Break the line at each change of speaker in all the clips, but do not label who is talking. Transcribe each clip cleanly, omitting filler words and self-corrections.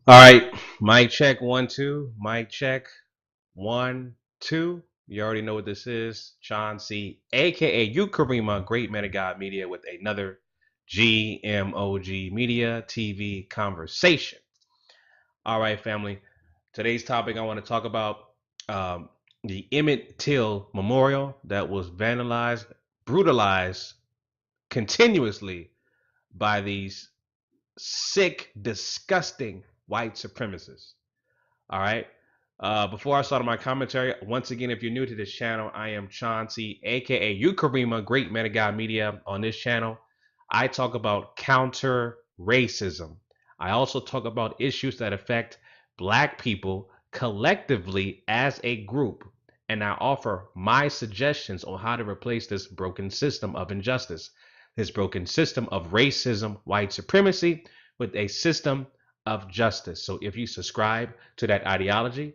All right, mic check 1 2, mic check 1 2. You already know what this is. Chauncey, aka Ukarima, Great Men of God Media, with another GMOG Media TV conversation. All right, family. Today's topic I want to talk about the Emmett Till Memorial that was vandalized, brutalized continuously by these sick, disgusting white supremacists. All right. Before I start my commentary, once again, if you're new to this channel, I am Chauncey, aka Ukarima, Great Men of God Media. On this channel, I talk about counter racism. I also talk about issues that affect Black people collectively as a group, and I offer my suggestions on how to replace this broken system of injustice, this broken system of racism, white supremacy, with a system of justice. So if you subscribe to that ideology,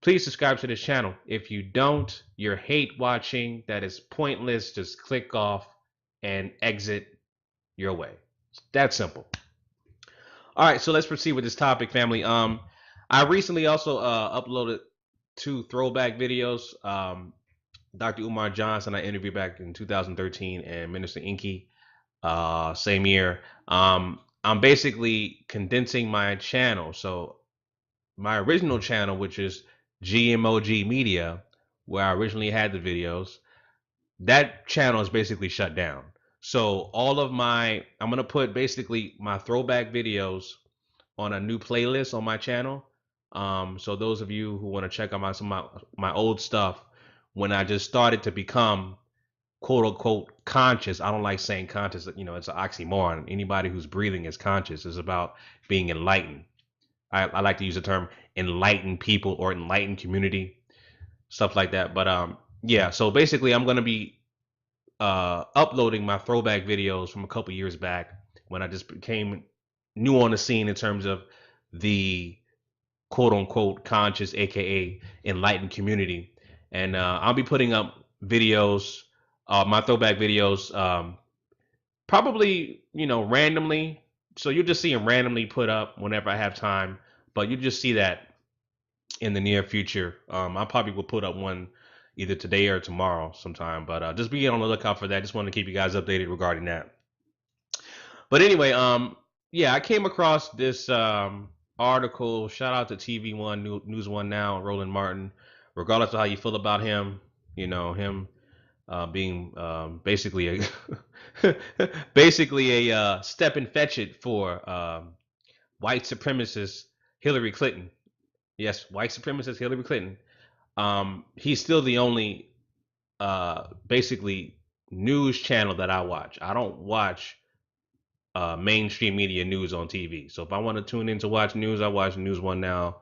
please subscribe to this channel. If you don't, you're hate watching. That is pointless. Just click off and exit your way. It's that simple. All right, so let's proceed with this topic, family. I recently also uploaded 2 throwback videos. Dr. Umar Johnson I interviewed back in 2013, and Minister Inky same year. I'm basically condensing my channel. So my original channel, which is GMOG Media, where I originally had the videos, that channel is basically shut down. So I'm gonna put basically my throwback videos on a new playlist on my channel. So those of you who want to check out my old stuff, when I just started to become quote unquote conscious. I don't like saying conscious, it's an oxymoron. Anybody who's breathing is conscious. It's about being enlightened. I like to use the term enlightened people or enlightened community, stuff like that. But yeah, so basically I'm gonna be uploading my throwback videos from a couple years back when I just became new on the scene in terms of the quote unquote conscious, aka enlightened community. And I'll be putting up videos, my throwback videos, probably, randomly. So you'll just see them randomly put up whenever I have time, but you just see that in the near future. I probably will put up one either today or tomorrow sometime, but just be on the lookout for that. Just want to keep you guys updated regarding that. But anyway, yeah, I came across this article. Shout out to TV One, News One Now, Roland Martin. Regardless of how you feel about him, him being basically a basically a step and fetch it for white supremacist Hillary Clinton. Yes, white supremacist Hillary Clinton. He's still the only basically news channel that I watch. I don't watch mainstream media news on TV. So if I want to tune in to watch news, I watch News One Now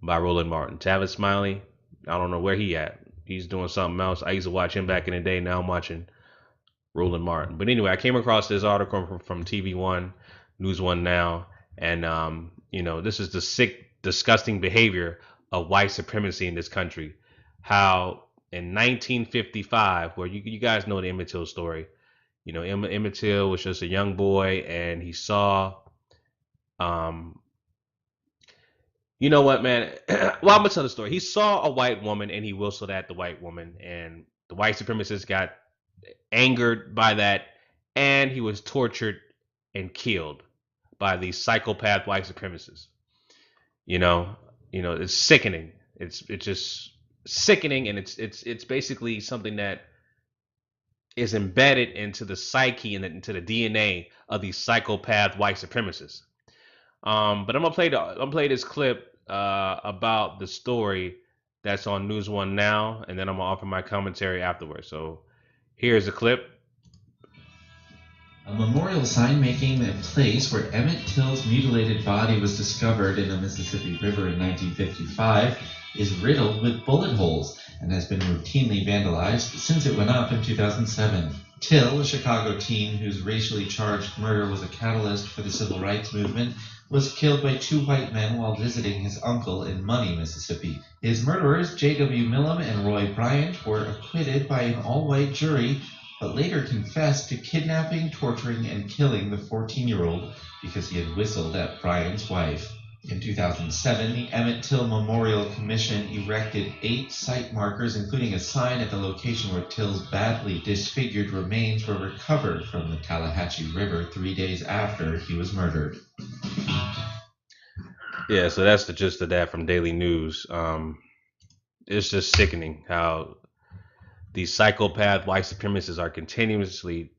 by Roland Martin. Tavis Smiley, I don't know where he at. He's doing something else. I used to watch him back in the day. Now I'm watching Roland Martin. But anyway, I came across this article from TV One, News One Now, and this is the sick, disgusting behavior of white supremacy in this country. How in 1955, where you guys know the Emmett Till story. Emmett Till was just a young boy, and he saw, um, you know what, man? Well, I'm gonna tell the story. He saw a white woman, and he whistled at the white woman, and the white supremacist got angered by that, and he was tortured and killed by these psychopath white supremacists. You know, it's sickening. It's just sickening, and it's basically something that is embedded into the psyche and into the DNA of these psychopath white supremacists. But I'm gonna play this clip about the story that's on News One Now, and then I'm gonna offer my commentary afterwards. So here's a clip.
A memorial sign making a place where Emmett Till's mutilated body was discovered in the Mississippi River in 1955 is riddled with bullet holes and has been routinely vandalized since it went up in 2007. Till, a Chicago teen whose racially charged murder was a catalyst for the civil rights movement, was killed by 2 white men while visiting his uncle in Money, Mississippi. His murderers, J.W. Millam and Roy Bryant, were acquitted by an all-white jury, but later confessed to kidnapping, torturing, and killing the 14-year-old because he had whistled at Bryant's wife. In 2007, the Emmett Till Memorial Commission erected 8 site markers, including a sign at the location where Till's badly disfigured remains were recovered from the Tallahatchie River 3 days after he was murdered.
Yeah, so that's the gist of that from Daily News. It's just sickening how these psychopath white supremacists are continuously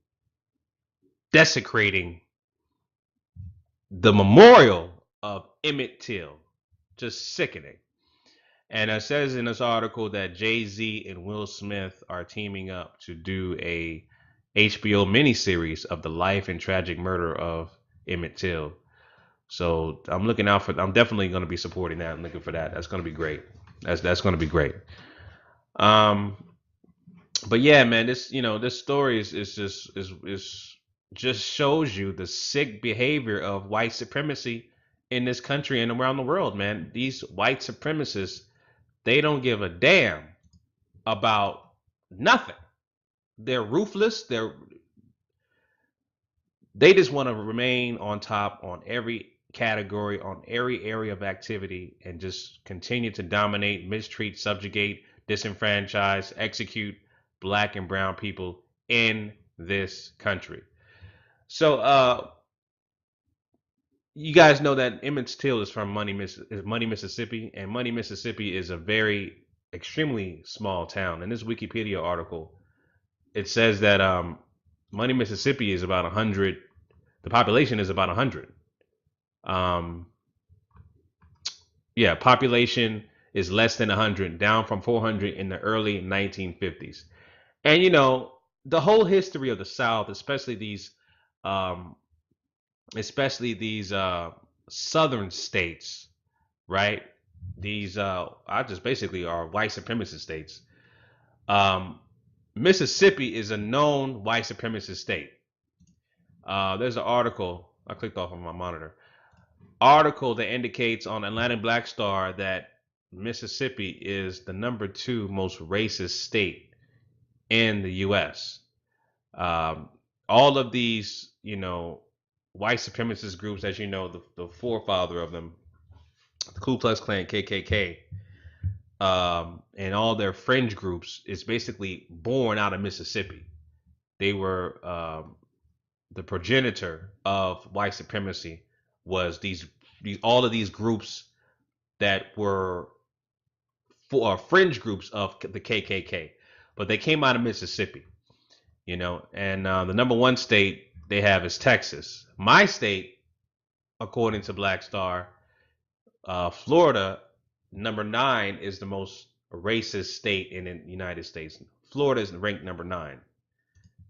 desecrating the memorial of Emmett Till. Just sickening. And it says in this article that Jay-Z and Will Smith are teaming up to do a HBO miniseries of the life and tragic murder of Emmett Till. So I'm looking out for. I'm definitely going to be supporting that and looking for that. That's going to be great. That's going to be great. But yeah, man, this story is just shows you the sick behavior of white supremacy in this country and around the world, man. These white supremacists, they don't give a damn about nothing. They're ruthless. They just want to remain on top on every category, on every area of activity, and just continue to dominate, mistreat, subjugate, disenfranchise, execute black and brown people in this country. So you guys know that Emmett Till is from Money, Mississippi, and Money, Mississippi is a very extremely small town. In this Wikipedia article, it says that Money, Mississippi is about 100. The population is about 100. Yeah, population is less than 100, down from 400 in the early 1950s. And the whole history of the South, um, especially these southern states, right? These I just basically are white supremacist states. Um, Mississippi is a known white supremacist state. There's an article I clicked off on my monitor. Article that indicates on Atlantic Black Star that Mississippi is the #2 most racist state in the U.S. All of these, white supremacist groups, as you know, the forefather of them, the Ku Klux Klan, KKK, and all their fringe groups is basically born out of Mississippi. They were the progenitor of white supremacy was these all of these groups that were fringe groups of the KKK, but they came out of Mississippi, and the #1 state they have is Texas. My state, according to Black Star, Florida, #9 is the most racist state in the United States. Florida is ranked #9. It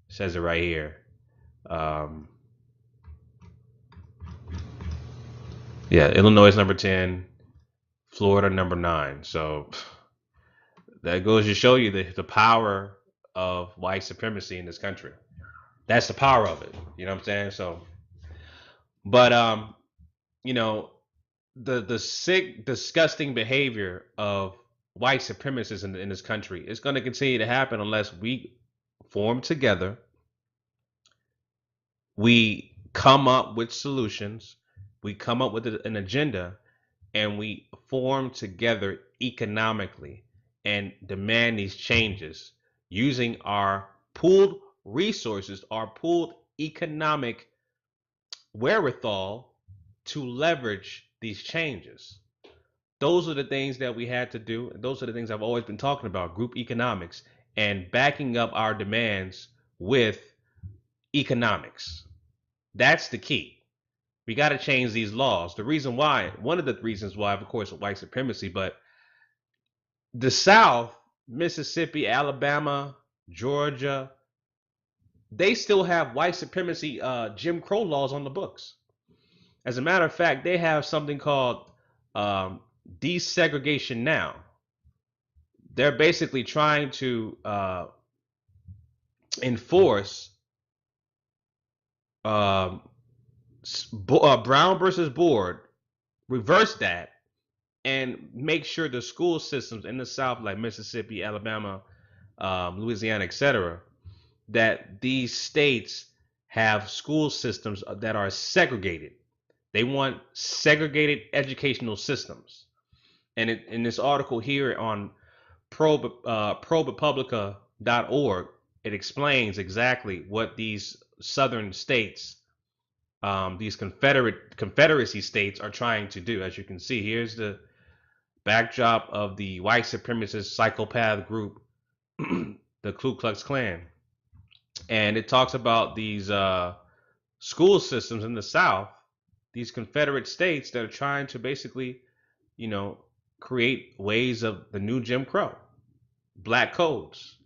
says it right here. Yeah, Illinois is #10, Florida #9. So that goes to show you the power of white supremacy in this country. That's the power of it. You know what I'm saying? So, but the sick, disgusting behavior of white supremacists in this country is going to continue to happen unless we form together. We come up with solutions. We come up with an agenda, and we form together economically and demand these changes using our pooled resources, our pooled economic wherewithal to leverage these changes. Those are the things that we had to do. And those are the things I've always been talking about, group economics and backing up our demands with economics. That's the key. We got to change these laws. One of the reasons why, of course, white supremacy, but the South, Mississippi, Alabama, Georgia, they still have white supremacy Jim Crow laws on the books. As a matter of fact, they have something called desegregation now. They're basically trying to enforce Brown versus Board, reverse that, and make sure the school systems in the South, like Mississippi, Alabama, Louisiana, etc., that these states have school systems that are segregated. They want segregated educational systems. And in this article here on ProPublica.org, it explains exactly what these southern states, these confederacy states, are trying to do. As you can see, here's the backdrop of the white supremacist psychopath group, the Ku Klux Klan, and it talks about these school systems in the South, these Confederate states that are trying to basically, you know, create ways of the new Jim Crow, black codes,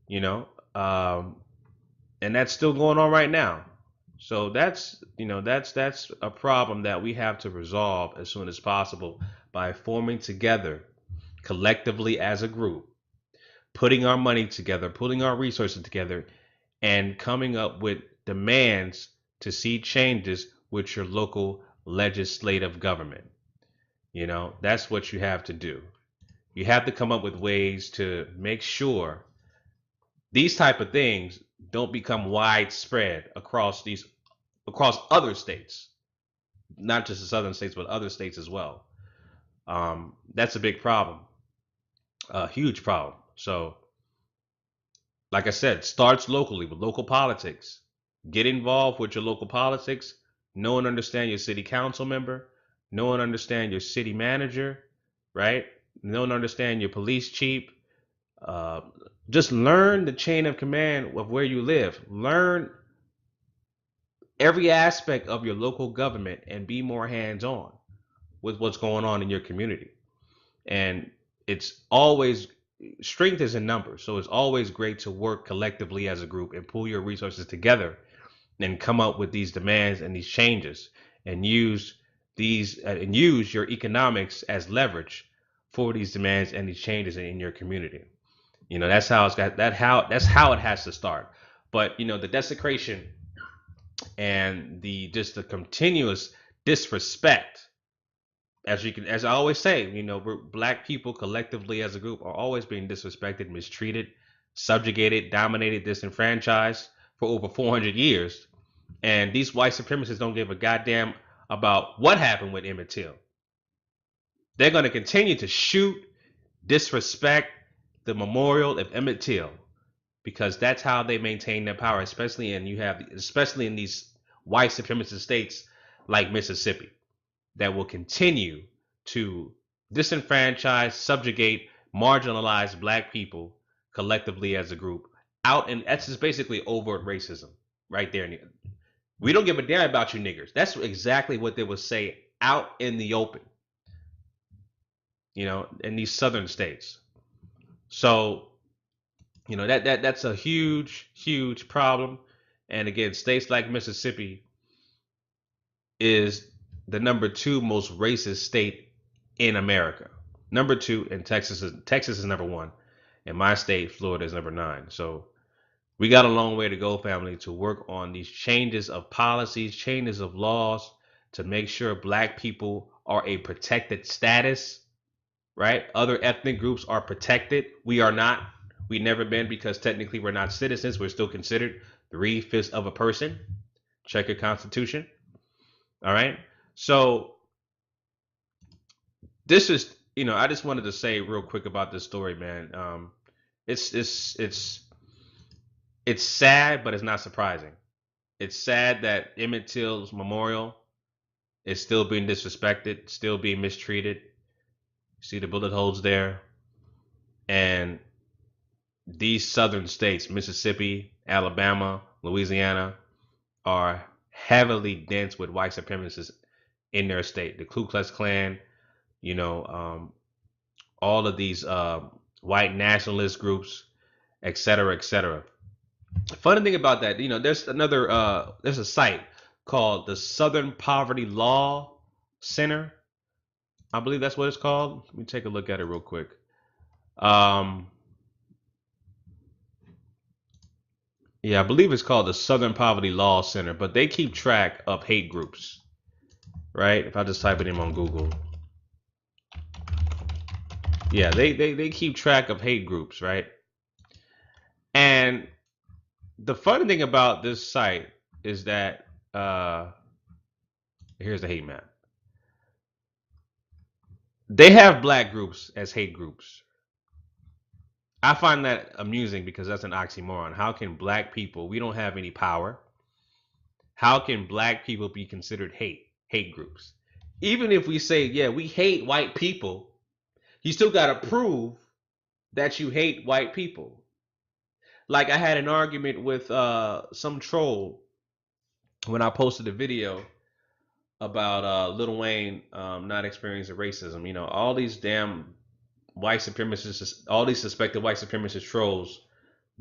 you know, and that's still going on right now. So that's, that's a problem that we have to resolve as soon as possible by forming together collectively as a group, putting our money together, putting our resources together, and coming up with demands to see changes with your local legislative government. That's what you have to do. You have to come up with ways to make sure these type of things don't become widespread across other states, not just the southern states, but other states as well. That's a big problem, a huge problem. So, like I said, starts locally with local politics. Get involved with your local politics. Know and understand your city council member. Know and understand your city manager, right? Know and understand your police chief. Uh, just learn the chain of command of where you live. Learn every aspect of your local government and be more hands-on with what's going on in your community. And it's always, strength is in numbers. So it's always great to work collectively as a group and pull your resources together and come up with these demands and these changes, and use your economics as leverage for these demands and these changes in your community. That's how that's how it has to start. But the desecration and the continuous disrespect, as I always say, we're black people collectively as a group are always being disrespected, mistreated, subjugated, dominated, disenfranchised for over 400 years. And these white supremacists don't give a goddamn about what happened with Emmett Till. They're going to continue to shoot, disrespect the memorial of Emmett Till, because that's how they maintain their power, especially in these white supremacist states like Mississippi, that will continue to disenfranchise, subjugate, marginalize black people collectively as a group out. And that's just basically overt racism right there. We don't give a damn about you niggers. That's exactly what they would say out in the open, in these southern states. So, that's a huge, huge problem. And again, states like Mississippi is the number 2 most racist state in America. Number 2, and Texas is number 1. And my state, Florida, is number 9. So we got a long way to go, family, to work on these changes of policies, changes of laws, to make sure black people are a protected status, right? Other ethnic groups are protected. We are not. We never been, because technically we're not citizens. We're still considered 3/5 of a person. Check your constitution. All right. So this is, I just wanted to say real quick about this story, man. It's sad, but it's not surprising. It's sad that Emmett Till's memorial is still being disrespected, still being mistreated. See the bullet holes there. And these southern states, Mississippi, Alabama, Louisiana, are heavily dense with white supremacists in their state. The Ku Klux Klan, all of these white nationalist groups, et cetera, et cetera. Funny thing about that, there's a site called the Southern Poverty Law Center. I believe that's what it's called. Let me take a look at it real quick. Yeah, I believe it's called the Southern Poverty Law Center, but they keep track of hate groups, right? If I just type it in on Google. Yeah, they keep track of hate groups, right? And the funny thing about this site is that Here's the hate map. They have black groups as hate groups. I find that amusing because that's an oxymoron. How can black people, we don't have any power. How can black people be considered hate groups? Even if we say, yeah, we hate white people, you still got to prove that you hate white people. Like I had an argument with some troll when I posted a video about Lil Wayne not experiencing racism. You know, all these damn white supremacists, all these suspected white supremacist trolls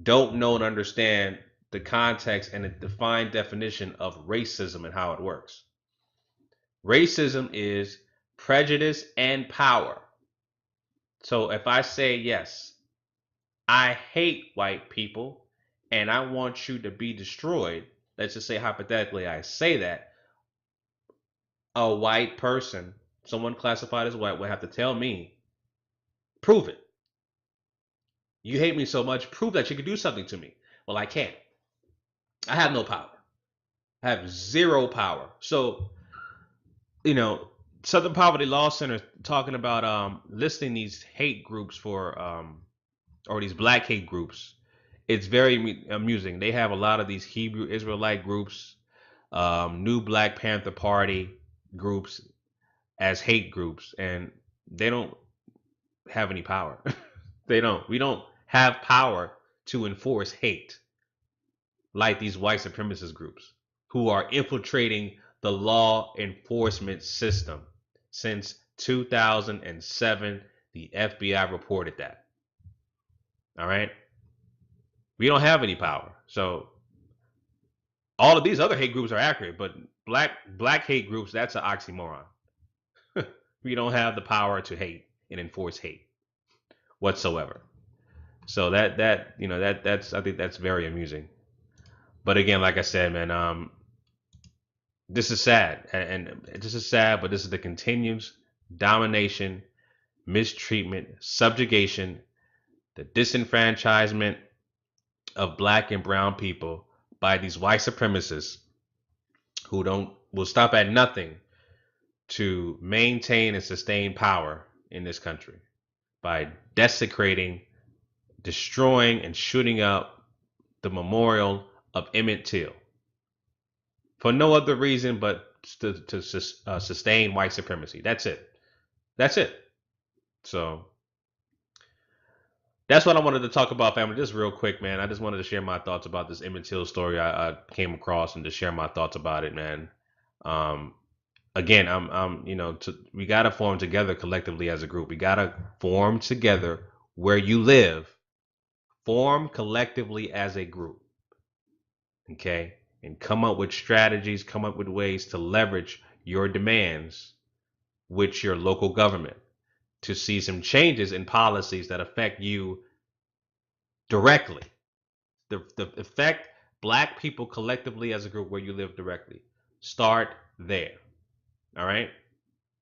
don't know and understand the context and the defined definition of racism and how it works. Racism is prejudice and power. So if I say, yes, I hate white people and I want you to be destroyed, let's just say hypothetically I say that, a white person, someone classified as white, would have to tell me, prove it. You hate me so much, prove that you can do something to me. Well, I can't. I have no power. I have zero power. So, you know, Southern Poverty Law Center talking about listing these hate groups for or these black hate groups. It's very amusing. They have a lot of these Hebrew Israelite groups, New Black Panther Party groups as hate groups, and they don't have any power. They don't. We don't have power to enforce hate like these white supremacist groups who are infiltrating the law enforcement system. Since 2007, the FBI reported that. All right. We don't have any power. So all of these other hate groups are accurate, but black hate groups, that's an oxymoron. We don't have the power to hate and enforce hate whatsoever. So that's I think that's very amusing. But again, like I said, man, this is sad, and this is sad, but this is the continuous domination, mistreatment, subjugation, the disenfranchisement of black and brown people by these white supremacists who will stop at nothing to maintain and sustain power in this country by desecrating, destroying, and shooting up the memorial of Emmett Till for no other reason but to sustain white supremacy. That's it. That's it. So that's what I wanted to talk about, family. Just real quick, man. I just wanted to share my thoughts about this Emmett Till story I came across and just share my thoughts about it, man. Um, Again, we gotta form together collectively as a group. We gotta form together where you live. Form collectively as a group, okay, and come up with strategies, come up with ways to leverage your demands with your local government to see some changes in policies that affect you directly. The affect black people collectively as a group where you live directly. Start there. All right,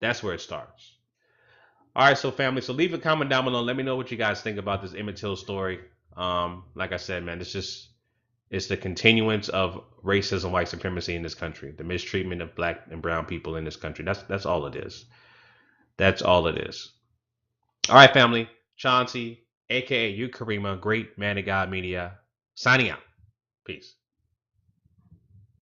that's where it starts. All right, so family, so leave a comment down below. Let me know what you guys think about this Emmett Till story. Like I said, man, it's the continuance of racism, white supremacy in this country, the mistreatment of black and brown people in this country. That's all it is. That's all it is. All right, family. Chauncey, aka you Karima, Great Man of God Media, signing out. Peace.